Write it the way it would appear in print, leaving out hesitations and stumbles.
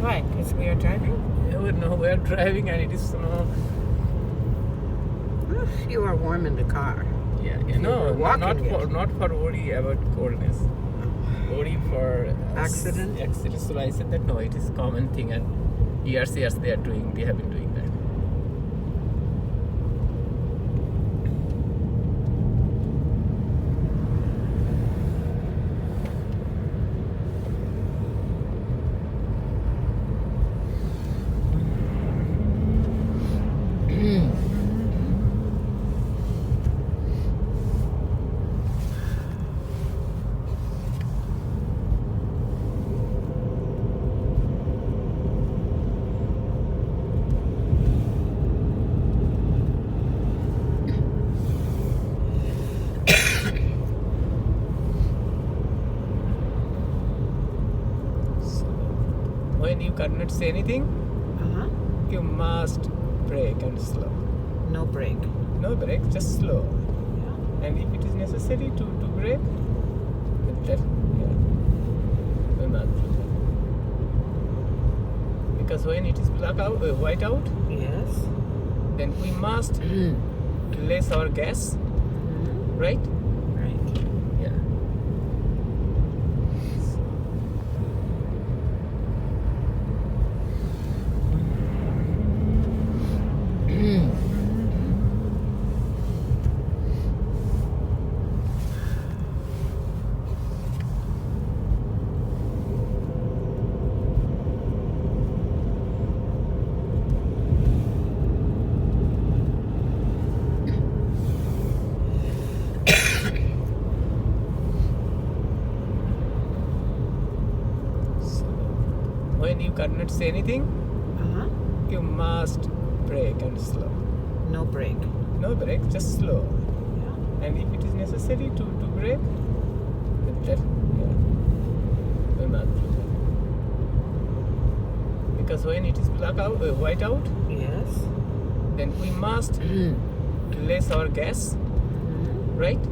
Why? Because we are driving? No, we are driving and it is snow. Oof, you are warm in the car. Yeah, If you no, were walking, not yes. not for worry about coldness. Worry for Accident? Accident. So I said that no, it is common thing, and years they have been doing that. When you cannot say anything, Uh-huh. you must brake and slow. No brake. No brake, just slow. Yeah. And if it is necessary to brake, that we must do that. Because when it is white out, Yes. then we must less our gas, Mhm. right? Right. Yeah. When you cannot say anything, Uh-huh. you must brake and slow. No brake. No brake, just slow. Yeah. And if it is necessary to brake, that we must do that. Because when it is white out, Yes. then we must less our gas, Mhm. right?